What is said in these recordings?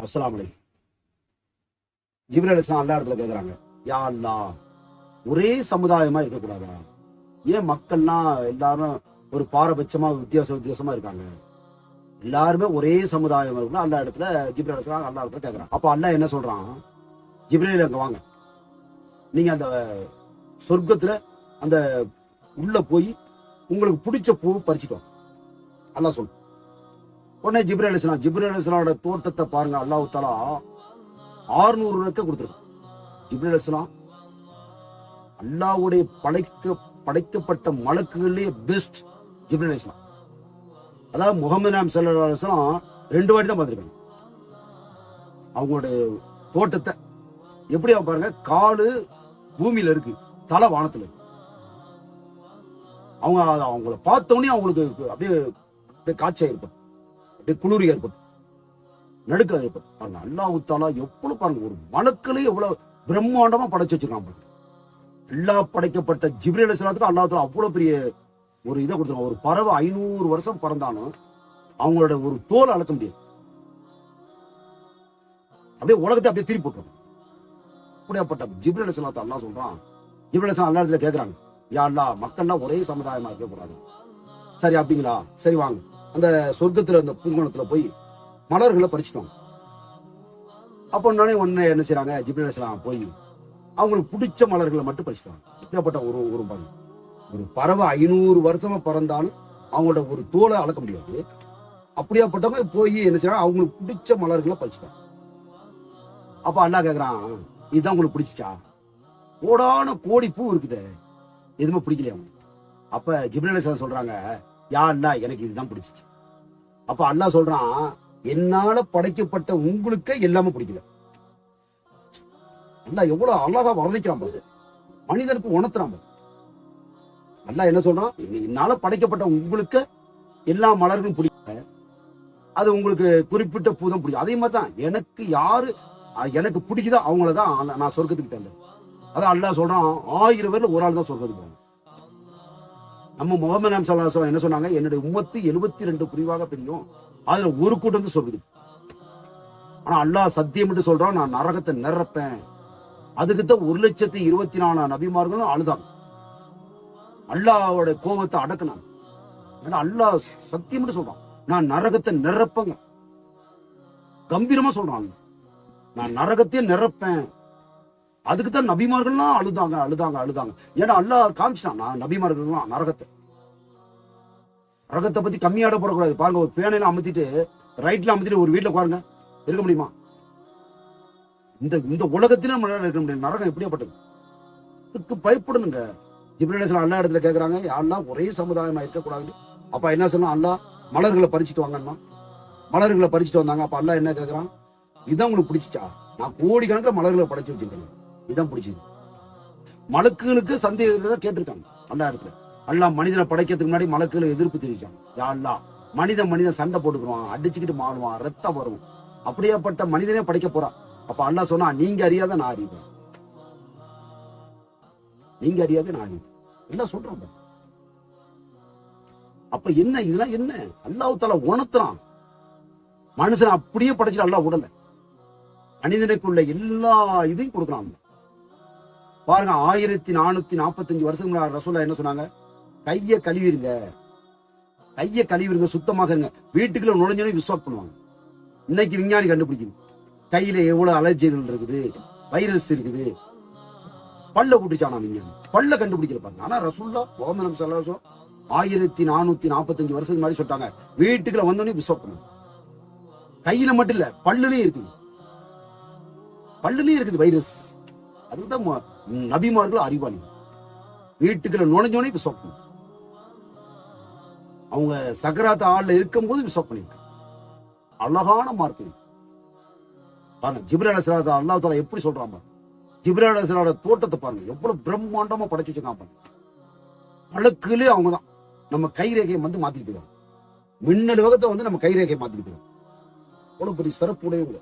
அஸ்ஸலாமு அலைக்கும். ஜிப்ரீல் அலைஹிஸ்ஸலாம் அல்லா இடத்துல கேட்குறாங்க, யா அல்லாஹ், ஒரே சமுதாயமா இருக்கக்கூடாதா? ஏன் மக்கள்லாம் எல்லாரும் ஒரு பாரபட்சமா வித்தியாசமா இருக்காங்க? எல்லாருமே ஒரே சமுதாயம் இருக்குன்னு அல்லா இடத்துல ஜிப்ரீல் அலைஹிஸ்ஸலாம் அல்லா இடத்துல கேட்குறாங்க. அப்போ அல்லாஹ் என்ன சொல்றான், ஜிப்ரீல் அங்க வாங்க, நீங்க அந்த சொர்க்கத்துல அந்த உள்ள போய் உங்களுக்கு பிடிச்ச பூ பறிச்சுட்டு வாங்க அல்லாஹ் சொல்ற. உடனே ஜிப்ரீல் அலைஹிஸ்ஸலாமோட தோட்டத்தை பாருங்க, அல்லாஹ் தஆலா 600 ரெக்க கொடுத்துருக்கான். ஜிப்ரீல் அலைஹிஸ்ஸலாம் அல்லாஹ்வுடைய படைக்கப்பட்ட மலக்குகளிலேயே பெஸ்ட் ஜிப்ரீல் அலைஹிஸ்ஸலாம். அதாவது முஹம்மது நபி ஸல்லல்லாஹு அலைஹி வஸல்லம் 2 வாட்டி தான் பார்த்திருக்காங்க அவங்களோட தோட்டத்தை. எப்படி பாருங்க, காலு பூமியில இருக்கு, தலை வானத்துல இருக்கு. அவங்கள பார்த்தோன்னே அவங்களுக்கு அப்படியே காட்சியா இருப்பாங்க, அப்படியே குளிர் ஏற்படும், நடுக்கம் ஏற்படும். பாருங்க அல்லாஹ் தஆலா எவ்வளவு பாருங்க, ஒரு மலக்களே எவ்வளவு பிரம்மாண்டமா படைச்சு வச்சிருக்கான் பாருங்க. எல்லா படைக்கப்பட்ட ஜிப்ரீல் அலைஹிஸ்ஸலாத்துக்கு அல்லாஹ் தஆலா அவ்வளவு பெரிய ஒரு இதை கொடுத்துருக்கான். ஒரு பறவை 500 வருஷம் பறந்தாலும் அவங்களோட ஒரு தோல் அளக்க முடியாது, அப்படியே உலகத்தை அப்படியே திருப்பி போட்டுருவாங்க. அப்படியாப்பட்ட ஜிப்ரீல் அலைஹிஸ்ஸலாத்தை அல்லாஹ் சொல்றான். ஜிப்ரீல் அலைஹிஸ்ஸலாம் அல்லாஹ் இடத்துல கேட்கறாங்க, யா அல்லாஹ், மக்கள்லாம் ஒரே சமுதாயமா இருக்க கூடாது. சரி அப்படிங்களா, சரி வாங்க, அந்த சொர்க்கத்துல அந்த பூங்கணத்துல போய் மலர்களை பறிச்சுட்டாங்க. அப்போ உடனே என்ன செய்யறாங்க, ஜிப்ரீல் அலைஹிஸ்ஸலாம் போய் அவங்களுக்கு பிடிச்ச மலர்களை மட்டும் பறிச்சுட்டாங்க. இப்படியாப்பட்ட ஒரு பறவை 500 வருஷமா பறந்தாலும் அவங்களோட ஒரு தோலை அளக்க முடியாது. அப்படியாப்பட்டவங்க போய் என்ன செய்யறாங்க, அவங்களுக்கு பிடிச்ச மலர்களை பறிச்சுட்டாங்க. அப்ப அல்லாஹ் கேக்குறான், இதுதான் உங்களுக்கு பிடிச்சிச்சா? கோடான கோடி பூ இருக்குது, எதுவுமே பிடிக்கலையா? அப்ப ஜிப்ரீல் அலைஹிஸ்ஸலாம் சொல்றாங்க, யா அல்லாஹ், எனக்கு இதுதான் பிடிச்சிச்சு. அப்ப அல்லாஹ் சொல்றான், என்னால படைக்கப்பட்ட உங்களுக்கு எல்லாமே பிடிக்கல. அல்லாஹ் எவ்வளவு அழகா வர்ணிக்கிறான் பாரு, மனிதனுக்கு உணர்த்துறான் பாரு. அல்லாஹ் என்ன சொல்றான், என்னால படைக்கப்பட்ட உங்களுக்கு எல்லா மலர்களும் பிடிக்கல, அது உங்களுக்கு குறிப்பிட்ட பூதம் பிடிக்கும். அதே மாதிரி தான் எனக்கு பிடிக்குதோ அவங்களதான் நான் சொர்க்கத்துக்கு தந்தேன். அதான் அல்லாஹ் சொல்றான், 1000 பேர்ல ஒரு ஆள் தான் சொர்க்கத்துக்கு போகணும். நம்ம முஹம்மது நபி ஸல்லல்லாஹு அலைஹி வஸல்லம் என்ன சொன்னாங்க, என்னுடைய உம்மத்து 72 பிரிவாக பிரியும், அதுல ஒரு கூட்டம் வந்து சொர்க்கத்துக்கு. ஆனா அல்லாஹ் சத்தியம் என்று சொல்றான், நான் நரகத்தை நிரப்பேன். அதுக்குத்தான் 1,24,000 நபிமார்களும் அழுதாங்க, அல்லாஹ்வோட கோபத்தை அடக்கினாங்க. ஏன்னா அல்லாஹ் சத்தியம் என்று சொல்றான், நான் நரகத்தை நிரப்பங்க, கம்பீரமா சொல்றான், நான் நரகத்தையே நிரப்பேன். அதுக்குத்தான் நபிமார்கள்லாம் அழுதாங்க. ஏன்னா அல்லாஹ் காமிச்சிட்டான், நான் நபிமார்கள்லாம் நரகத்தை பத்தி கம்மியாட போடக்கூடாது. பாருங்க, ஒரு பேனையில அமுத்திட்டு ரைட்ல அமுத்திட்டு ஒரு வீட்டுல உட்காருங்க, இருக்க முடியுமா? இந்த உலகத்திலே நம்மளால இருக்க முடியாது. நரகம் எப்படியாப்பட்டது, இதுக்கு பயப்படணுங்க. ஜிப்ரீல் அலைஹிஸ்ஸலாம் அல்லாஹ் இடத்துல கேட்கறாங்க, அல்லாஹ் ஒரே சமுதாயமா இருக்கக்கூடாது. அப்ப என்ன சொன்னா, அல்லாஹ் மலர்களை பறிச்சுட்டு வாங்கன்னா மலர்களை பறிச்சுட்டு வந்தாங்க. அப்ப அல்லாஹ் என்ன கேட்கறான், இதான் உங்களுக்கு பிடிச்சிச்சா? நான் கோடிக்கணக்கில் மலர்களை படைச்சு வச்சிருக்கேன், இதான் பிடிச்சது. மலக்குகளுக்கு சந்தேகத்தை கேட்டிருக்காங்க அல்லாஹ் இடத்துல. அல்லாஹ் மனிதனை படைக்கிறதுக்கு முன்னாடி மலக்குகளை எதிர்ப்பு தெரிவிச்சாங்க. யா அல்லாஹ், மனிதன் சண்டை போட்டுக்குவான், அடிச்சுக்கிட்டு மாறுவான், ரத்தம் வரும், அப்படியாப்பட்ட மனிதனே படைக்க போறான். அப்ப அல்லாஹ் சொன்னா, நீங்க அறியாத நான் அறிவேன், நீங்க அறியாத நான் அறிவேன் என்ன சொல்றாங்க. அப்ப என்ன இதெல்லாம் என்ன, அல்லாஹ் தஆலா உணர்த்துறான். மனுஷனை அப்படியே படைச்சிட்டு அல்லாஹ் உடல, மனிதனுக்குள்ள எல்லா இதையும் கொடுக்குறான். பாருங்க, 1445 வருஷம் ரசூலுல்லாஹ் என்ன சொன்னாங்க, கையை கழுவிருங்க, சுத்தமாக இருங்க. வீட்டுக்குள்ள நுழைஞ்சோன்னு விஸ்வாஸ் பண்ணுவாங்க. இன்னைக்கு விஞ்ஞானி கண்டுபிடிக்குது, கையில எவ்வளவு அலர்ஜிகள் இருக்குது, வைரஸ் இருக்குது. பல்ல கூட்டிச்சானா விஞ்ஞானி, பல்ல கண்டுபிடிக்கல பாருங்க. ஆனா ரசூலுல்லாஹ் முஹம்மது நபி ஸல்லல்லாஹு அலைஹி வஸல்லம் 1445 வருஷத்துக்கு முன்னாடி சொல்லிட்டாங்க, வீட்டுக்குள்ள வந்தோடனே விஸ்வாஸ் பண்ணுவாங்க. கையில மட்டும் இல்ல, பல்லுலயும் இருக்குது வைரஸ். அதுதான் நபிமார்கள் அறிவாளி. வீட்டுக்குள்ள நுழைஞ்சோனே விஸ்வாஸ் பண்ணுவாங்க. அவங்க சக்கராத் ஆள்ல இருக்கும் போது விஸ்வாஸ் பண்ணிருக்காங்க. அழகான மார்க்கு பாருங்க. ஜிப்ரீல் அலைஹிஸ்ஸலாத்தை அல்லாஹ் தஆலா எப்படி சொல்றான் பாருங்க. ஜிப்ரீல் அலைஹிஸ்ஸலாமோட தோட்டத்தை பாருங்க, எவ்வளவு பிரம்மாண்டமா படைச்சு வச்சிருக்கான் பாருங்க. மலக்குகளே அவங்கதான் நம்ம கைரேகையை வந்து மாத்திட்டு போயிடுவாங்க. மின்னல் வேகத்தை வந்து நம்ம கைரேகையை மாத்திட்டு போயிடுவோம். அவ்வளவு பெரிய சிறப்பு உடையவங்க.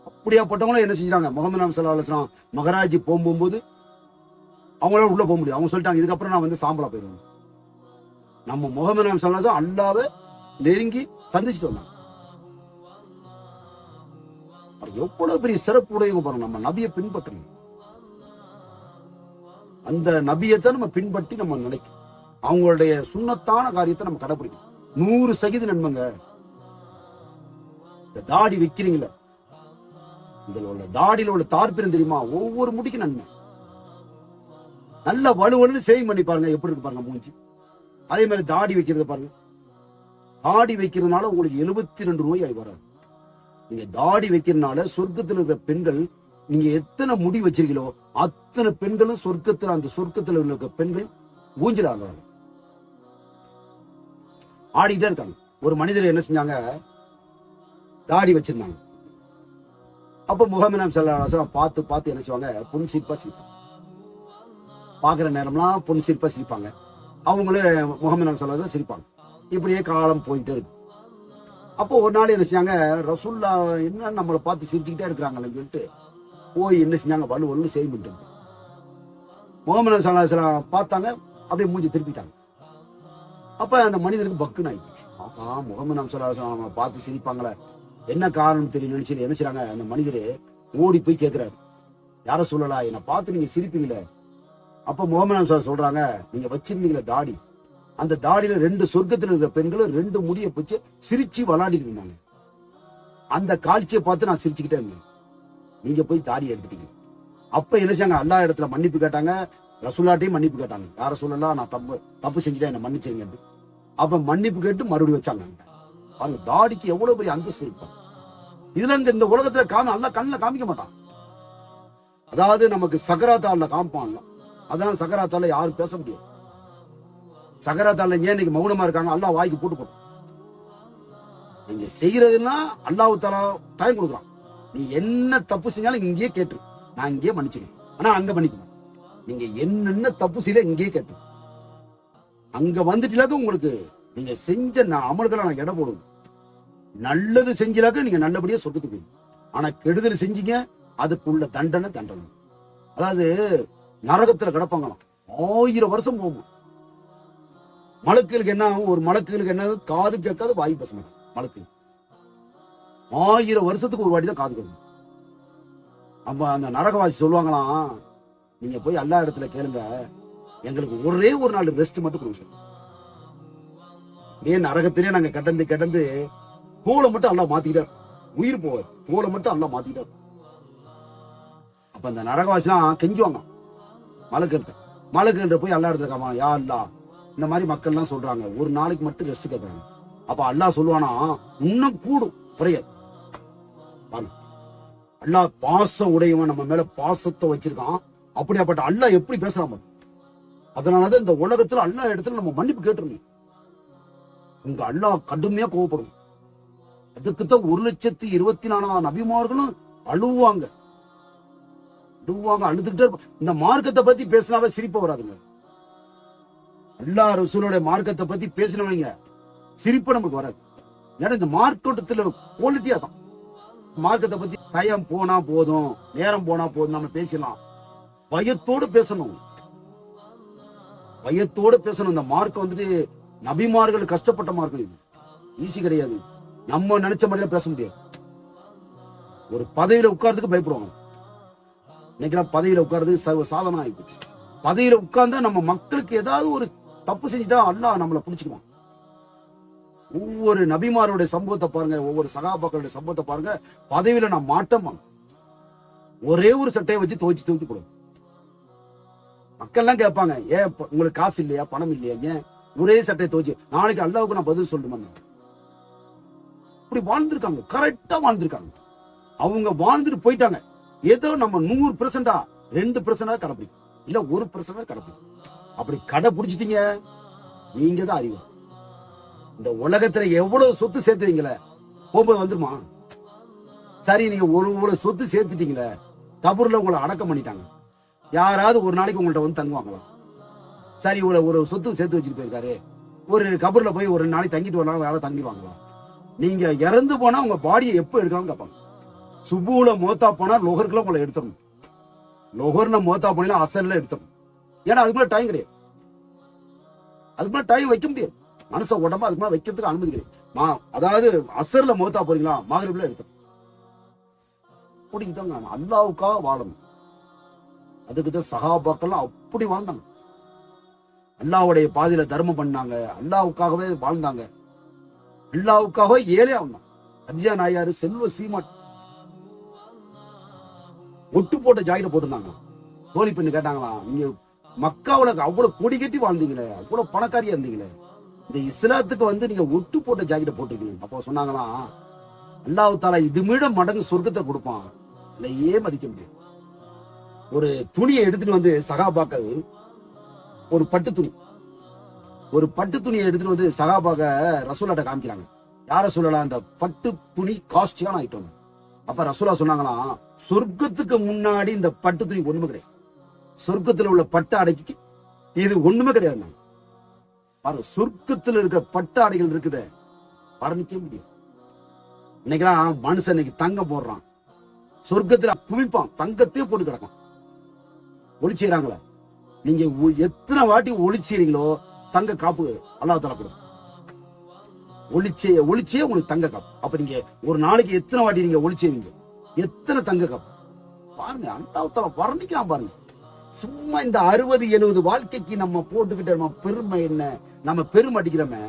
அப்படியாப்பட்டவங்களும் என்ன செஞ்சாங்க, முஹம்மது நபி ஸல்லல்லாஹு அலைஹி வஸல்லம் மகராஜ் போகும்போது அவங்களால உள்ள போக முடியும். அவங்க சொல்லிட்டாங்க, இதுக்கப்புறம் நான் வந்து சாம்பலா போயிடுவேன். நம்ம முஹம்மது நபி ஸல்லல்லாஹு அலைஹி வஸல்லம் அல்லாஹ்வை நெருங்கி சந்திச்சுட்டு வந்தாங்க. எவ்வளவு பெரிய சிறப்பு உடையவங்க பாருங்க. நம்ம நபியை பின்பற்றணும். அந்த நபியத்தை நம்ம பின்பற்றி நம்ம நினைக்கும். அவங்களுடைய சுண்ணத்தான காரியத்தை நம்ம கடைபிடிக்கணும். 100% நன்மைங்க. இந்த தாடி வைக்கிறீங்களா, இதுல உள்ள தாடியில உள்ள தார்பிரம் தெரியுமா, ஒவ்வொரு முடிக்கும் நன்மை. நல்ல வலுவலுன்னு சேவிங் பண்ணி பாருங்க, எப்படி இருக்கு பாருங்க மூஞ்சி. அதே மாதிரி தாடி வைக்கிறது பாருங்க. தாடி வைக்கிறதுனால உங்களுக்கு 72 நோய் வராது. நீங்க தாடி வைக்கிறதுனால சொர்க்கத்தில் இருக்கிற பெண்கள், நீங்க எத்தனை முடி வச்சிருக்கீங்களோ அத்தனை பெண்களும் சொர்க்கத்துல, அந்த சொர்க்கத்துல இருக்கிற பெண்கள் ஊஞ்சல் ஆடுறாங்க, ஆடிக்கிட்டே இருக்காங்க. ஒரு மனிதர் என்ன செஞ்சாங்க, தாடி வச்சிருந்தாங்க. அப்ப முஹம்மது நபி ஸல்லல்லாஹு அலைஹி வஸல்லம் பார்த்து பார்த்து என்ன செய்வாங்க, பொன் சிரிப்பா சிரிப்பாங்க. பாக்குற நேரம்லாம் பொன் சிரிப்பா சிரிப்பாங்க. அவங்களே முஹம்மது நபி ஸல்லல்லாஹு அலைஹி வஸல்லம் சிரிப்பாங்க. இப்படியே காலம் போயிட்டே இருக்கு. அப்போ ஒரு நாள் என்ன செஞ்சாங்க, ரசூல்லா என்ன நம்மளை பார்த்து சிரிச்சுக்கிட்டே இருக்கிறாங்கன்னு சொல்லிட்டு போய் என்ன செஞ்சாங்க, வலுவலுன்னு சேவ் பண்ணிட்டு முஹம்மது நபி ஸல்லல்லாஹு அலைஹி வஸல்லம் பார்த்தாங்க, அப்படியே மூஞ்சி திருப்பிட்டாங்க. அப்ப அந்த மனிதனுக்கு பக்குன்னு ஆயிடுச்சு. ஆஹா, முஹம்மது நபி ஸல்லல்லாஹு அலைஹி வஸல்லம் பார்த்து சிரிப்பாங்களே, என்ன காரணம் தெரியலன்னு சொல்லி என்ன செய்றாங்க, அந்த மனிதர் ஓடி போய் கேட்கிறாரு, யார சொல்லலாம், என்னை பார்த்து நீங்க சிரிப்பீங்களே. அப்ப முஹம்மது நபி ஸல்லல்லாஹு அலைஹி வஸல்லம் சொல்றாங்க, நீங்க வச்சிருந்தீங்களே தாடி, அந்த தாடியில 2 சொர்க்கத்தில் இருக்கிற பெண்களும் 2 முடியை பிடிச்சு சிரிச்சு விளையாடிட்டு இருந்தாங்க. அந்த காட்சியை பார்த்து நான் சிரிச்சுக்கிட்டே இருந்தேன். நீங்க போய் தாடி எடுத்துட்டீங்க. அப்ப என்ன செய்யாங்க, அல்லாஹ் இடத்துல மன்னிப்பு கேட்டாங்க, ரசூலுல்லாஹ்ட்டையும் மன்னிப்பு கேட்டாங்க. யார சொல்லலாம், நான் தப்பு செஞ்சுட்டேன், என்ன மன்னிச்சிருங்க. அப்ப மன்னிப்பு கேட்டு மறுபடியும் வச்சாங்க. பாருங்க, தாடிக்கு எவ்வளவு பெரிய அந்தஸ்து இருக்கும். இதுல இந்த உலகத்துல அல்லாஹ் கண்ணுல காமிக்க மாட்டான். அதாவது நமக்கு சகராத்தால காமிப்பான். அதான் சகராத்தால யாரும் பேச முடியாது. சகராத்தால ஏன் இன்னைக்கு மௌனமா இருக்காங்க, அல்லாஹ் வாய்க்கு போட்டு போட்டோம். நீங்க செய்யறதுன்னா அல்லாஹ் தஆலா டைம் கொடுக்குறான். நீ என்ன தப்பு செஞ்சாலும் இங்கேயே கேட்டு, நான் இங்கேயே மன்னிச்சிருக்கேன், ஆனா அங்க மன்னிக்கணும். நீங்க என்னென்ன தப்பு செய்யல இங்கேயே கேட்டு, அங்க வந்துட்டீங்களாக்க உங்களுக்கு நீங்க செஞ்ச அமல்களை நான் எடை போடுவேன். நல்லது செஞ்சாக்க நீங்க நல்லபடியா சொர்க்கத்துக்கு போய், ஆனா கெடுதல் செஞ்சீங்க அதுக்குள்ள தண்டனை. அதாவது நரகத்துல கிடப்பாங்களாம், 1000 வருஷம் போகும். மலக்குகளுக்கு என்ன ஆகும், ஒரு மலக்குகளுக்கு என்ன, காது கேட்காது வாய் பேச மாட்டாங்க. மலக்கு 1000 வருஷத்துக்கு ஒரு வாட்டி தான் காது கேட்கும். அப்ப அந்த நரகவாசி சொல்லுவாங்களாம், நீங்க போய் அல்லா இடத்துல கேளுங்க, எங்களுக்கு ஒரே ஒரு நாள் ரெஸ்ட் மட்டும் கொடுங்க. ஏன் நரகத்திலே நாங்க கடந்து தோலை மட்டும் அல்லா மாத்திக்கிட்டார், உயிர் போவார், தோலை மட்டும் அல்லா மாத்திக்கிட்டார். அப்ப அந்த நரகவாசிலாம் கெஞ்சுவாங்க மலக்குகிட்ட போய் அல்லா இடத்துல காமா, யா அல்லா, இந்த மாதிரி மக்கள் எல்லாம் சொல்றாங்க, ஒரு நாளைக்கு மட்டும் ரெஸ்ட் கேட்கறாங்க. அப்ப அல்லாஹ் சொல்லுவானா, இன்னும் கூடும் குறையாது. அல்லாஹ் பாசம் உடையவன், நம்ம மேல பாசத்தை வச்சிருக்கான். அப்படியாப்பட்ட அல்லாஹ் எப்படி பேசுறாம. அதனாலதான் இந்த உலகத்துல அல்லாஹ் இடத்துல நம்ம மன்னிப்பு கேட்டுருந்தோம். உங்க அல்லாஹ் கடுமையா கோவப்படும். அதுக்குத்தான் 1,24,000 நபிமார்களும் அழுவாங்க, அழுதுகிட்டே இருப்பாங்க. இந்த மார்க்கத்தை பத்தி பேசினாவே சிரிப்ப வராதுங்க. அல்லாஹ் ரசூலுடைய மார்க்கத்தை பத்தி பேசினவங்க சிரிப்பு நமக்கு வராது. ஏன்னா இந்த மார்க்கத்துல குவாலிட்டியா தான். மார்க்கத்தை பத்தி டைம் போனா போதும், நேரம் போனா போதும், நம்ம பேசலாம். பயத்தோடு பேசணும், பயத்தோடு பேசணும். இந்த மார்க்கம் வந்துட்டு நபிமார்கள் கஷ்டப்பட்ட மார்க்கம், இது ஈஸி கிடையாது. நம்ம நினைச்ச மாதிரிலாம் பேச முடியாது. ஒரு பதவியில உட்கார்றதுக்கு பயப்படுவாங்க. இன்னைக்கு பதவியில உட்கார்றது சர்வ சாதனம் ஆயிடுச்சு. பதவியில உட்கார்ந்தா நம்ம மக்களுக்கு ஏதாவது ஒரு தப்பு செஞ்சுட்டா அல்லாஹ் நம்மளை பிடிச்சுக்குவான். ஒவ்வொரு நபிமாருடைய சம்பவத்தை பாருங்க, ஒவ்வொரு சகாபாக்களுடைய சம்பவத்தை பாருங்க. பதவியில நான் மாட்டேன், ஒரே ஒரு சட்டையை வச்சு துவைச்சு போடுவோம். மக்கள் எல்லாம் கேட்பாங்க, ஏன் உங்களுக்கு காசு இல்லையா, பணம் இல்லையா, ஏன் ஒரே சட்டையை துவைச்சு, நாளைக்கு அல்லாஹ்வுக்கு நான் பதில் சொல்லணுமா. இப்படி வாழ்ந்திருக்காங்க, கரெக்டா வாழ்ந்திருக்காங்க. அவங்க வாழ்ந்துட்டு போயிட்டாங்க. ஏதோ நம்ம 100% 2% கடைபிடிக்கும், இல்ல 1% கடைபிடிக்கும். அப்படி கடைபிடிச்சிட்டீங்க, நீங்க தான் அறிவு. இந்த உலகத்துல எவ்வளவு சொத்து சேர்த்துவீங்களே, போகும்போது வந்துருமா? சரி, நீங்க ஒரு சொத்து சேர்த்துட்டீங்களே, கபூர்ல உங்களை அடக்கம் பண்ணிட்டாங்க. யாராவது ஒரு நாளைக்கு உங்கள்ட்ட வந்து தங்குவாங்களா? சரி, ஒரு சொத்து சேர்த்து வச்சுட்டு போயிருக்காரு, ஒரு கபூர்ல போய் ஒரு நாளைக்கு தங்கிட்டு வரலாம், யாராவது தங்கிடுவாங்களா? நீங்க இறந்து போனா உங்க பாடியை எப்ப எடுக்கலாம்னு கேட்பாங்க. சுபூல மோத்தா போனா லொஹருக்குள்ள உங்களை எடுத்துடணும். லொஹர்ல மோத்தா போனா அசல்ல எடுத்துடணும். ஏன்னா அதுக்குள்ள டைம் கிடையாது, அதுக்குள்ள டைம் வைக்க முடியாது. மனச உடம்பு அதுக்குள்ள வைக்கிறதுக்கு அனுமதி கிடையாது. அதாவது அசர்ல மோத்தா போறீங்களா, மகரிப்ல எடுத்துடணும். அப்படிதான் அல்லாவுக்காக வாழணும். அதுக்குதான் சஹாபாக்கெல்லாம் அப்படி வாழ்ந்தாங்க. அல்லாவுடைய பாதையில தர்மம் பண்ணாங்க, அல்லாவுக்காகவே வாழ்ந்தாங்க, அல்லாவுக்காகவே ஏழை ஆனாங்க. கதிஜா நாயாரு செல்வ சீமாட் ஒட்டு போட்ட ஜாக்கெட் போட்டிருந்தாங்க. தோழி பெண்ணு கேட்டாங்களாம், நீங்க மக்காவுல அவ்வளவு கொடி கட்டி வாழ்ந்தீங்களே, அவ்வளவு பணக்காரியா இருந்தீங்களே, இந்த இஸ்லாத்துக்கு வந்து நீங்க ஒட்டு போட்ட ஜாக்கெட் போட்டிருக்கீங்க. அப்போ சொன்னாங்களாம், அல்லாஹ் தாலா இது மீட மடங்கு சொர்க்கத்தை கொடுப்பான், இல்லையே மதிக்க முடியும். ஒரு துணியை எடுத்துட்டு வந்து சகாபாக்கள், ஒரு பட்டு துணியை எடுத்துட்டு வந்து சகாபாக ரசூலாட்ட காமிக்கிறாங்க. யார சொல்லலாம், அந்த பட்டு துணி காஸ்டியான ஐட்டம். அப்ப ரசூலா சொன்னாங்களாம், சொர்க்கத்துக்கு முன்னாடி இந்த பட்டு துணி ஒண்ணுமே கிடையாது, சொர்க்கத்துல உள்ள பட்டு ஆடைக்கு இது ஒண்ணுமே கிடையாது. பாருங்க, சொர்க்கத்துல இருக்கிற பட்டு ஆடைகள் இருக்குதே, வர்ணிக்க முடியும். இன்னைக்கெல்லாம் மனுஷன் இன்னைக்கு தங்கம் போடுறான், சொர்க்கத்துல குவிப்பான், தங்கத்தையே போட்டு கிடக்கும். ஒளி செய்யறாங்களே, நீங்க எத்தனை வாட்டி ஒளி செய்றீங்களோ தங்க காப்பு அல்லாஹ் தஆலா கொடுக்கும். ஒளிச்சே உங்களுக்கு தங்க காப்பு. அப்ப நீங்க ஒரு நாளைக்கு எத்தனை வாட்டி நீங்க ஒளி செய்வீங்க, எத்தனை தங்க காப்பு பாருங்க. அல்லாஹ் தஆலா வர்ணிக்கலாம் பாருங்க. சும்மா இந்த 60-70 வாழ்க்கைக்கு நம்ம போட்டுக்கிட்ட நம்ம பெருமை என்ன, நம்ம பெருமை அடிக்கிறோமே.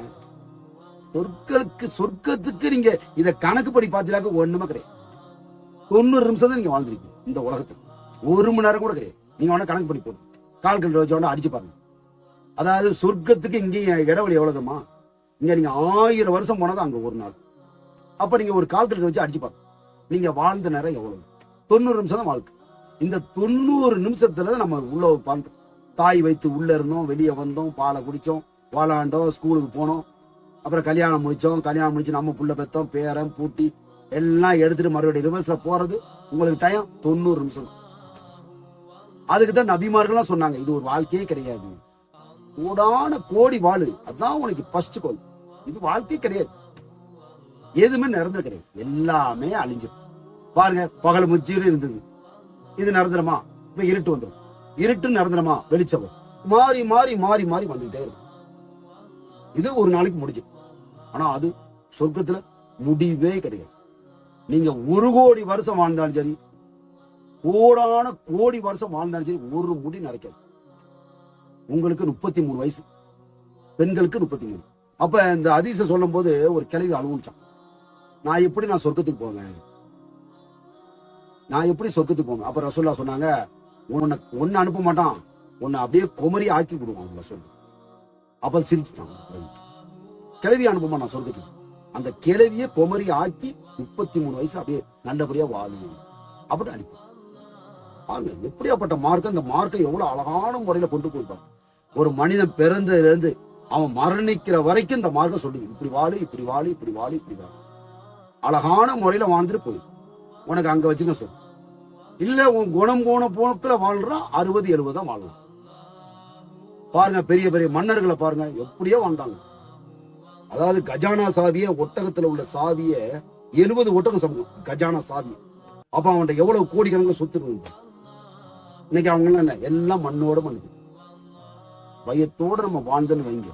சொர்க்கத்துக்கு நீங்க இத கணக்கு படி பாத்தீங்கன்னா ஒண்ணுமே கிடையாது. 90 நிமிஷம் தான் நீங்க வாழ்ந்துருக்கீங்க இந்த உலகத்துக்கு, 1 மணி நேரம் கூட கிடையாது. நீங்க வேணா கணக்கு பண்ணி போடுங்க, கால்கள் வச்சோட அடிச்சு பாருங்க. அதாவது சொர்க்கத்துக்கு இங்கே இடைவெளி எவ்வளவுமா, இங்க நீங்க 1000 வருஷம் போனதான் அங்க ஒரு நாள். அப்ப நீங்க ஒரு கால்குலேட்டர் வச்சு அடிச்சு பாருங்க, நீங்க வாழ்ந்த நேரம் எவ்வளவு. 90 நிமிஷம் தான் வாழ்க்கை. இந்த 90 நிமிஷத்துல நம்ம உள்ள பண்றோம். தாய் வைத்து உள்ள இருந்தோம், வெளியே வந்தோம், பாலை குடிச்சோம், வாழாண்டோம், ஸ்கூலுக்கு போனோம், அப்புறம் கல்யாணம் முடிச்சு நம்ம புள்ள பெத்தோம், பேரன் பூட்டி எல்லாம் எடுத்துட்டு மறுபடியும் ரிவர்ஸ்ல போறது உங்களுக்கு டைம் 90 நிமிஷம். அதுக்குதான் நபிமார்கள்லாம் சொன்னாங்க, இது ஒரு வாழ்க்கையே கிடையாது, கோடான கோடி வாழு, அதான் உனக்கு ஃபர்ஸ்ட் கோல். இது வாழ்க்கை கிடையாது, எதுவுமே நிரந்தரம் கிடையாது, எல்லாமே அழிஞ்சிடும். பாருங்க, பகல் முச்சிட்டு இருந்தது, இது நிரந்தரமா? இப்ப இருட்டு வந்துடும், இருட்டு நிரந்தரமா? வெளிச்சம் மாறி மாறி மாறி மாறி வந்துகிட்டே இருக்கும். இது ஒரு நாளைக்கு முடிஞ்சு. ஆனா அது சொர்க்கத்துல முடிவே கிடையாது. நீங்க 1 கோடி வருஷம் வாழ்ந்தாலும் சரி, கோடான கோடி வருஷம் வாழ்ந்தாலும் சரி, ஒரு முடி நரைக்காது. உங்களுக்கு 33 வயசு, பெண்களுக்கு 33. அப்ப இந்த ஹதீஸை சொல்லும் போது ஒரு கிழவி அழுவுச்சான், நான் எப்படி சொர்க்கத்துக்கு போவேன், நான் எப்படி சொர்க்கத்துக்கு போவேன். அப்ப ரசூலுல்லாஹ் சொன்னாங்க, ஒன்னு அனுப்ப மாட்டான், உன்னை அப்படியே குமரி ஆக்கி விடுவான் சொல்லு. அப்ப சிரிச்சுட்டான், கிழவி அனுப்ப மாட்டான் சொர்க்கத்துக்கு. அந்த கிழவிய குமரி ஆக்கி 33 வயசு அப்படியே நல்லபடியா வாழு அப்படி அனுப்பி பாருங்க. எப்படியாப்பட்ட மார்க்கம், இந்த மார்க்கம் எவ்வளவு அழகான முறையில கொண்டு போயிருப்பாங்க. ஒரு மனிதன் பிறந்ததுல இருந்து அவன் மரணிக்கிற வரைக்கும் இந்த மார்க்கம் சொல்லுது, இப்படி வாழு, இப்படி வாழு, இப்படி வாழு, இப்படி வாழு, அழகான முறையில வாழ்ந்துட்டு போயிரு. உனக்கு அங்க வச்சுக்க சொல்லு. இல்ல உன் குணம் போன போனத்துல வாழ்றான், 60-70 தான் வாழலாம். பாருங்க, பெரிய பெரிய மன்னர்களை பாருங்க, எப்படியோ வாழ்ந்தாங்க. அதாவது கஜானா சாவிய, ஒட்டகத்துல உள்ள சாவிய 70 ஒட்டகம் சமூகம் கஜானா சாவி. அப்ப அவன்கிட்ட எவ்வளவு கோடிக்கணக்கில் சொத்து இருக்கு. இன்னைக்கு அவங்க எல்லாம் மண்ணோட மண்ணு. பயத்தோட நம்ம வாழ்ந்தன்னு வைங்க,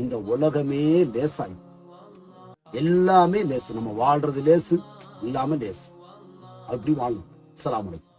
இந்த உலகமே லேசாயி, எல்லாமே லேசு, நம்ம வாழ்றது லேசு, எல்லாமே லேசு. அப்படி வாழணும். அஸ்ஸலாமு அலைக்கும்.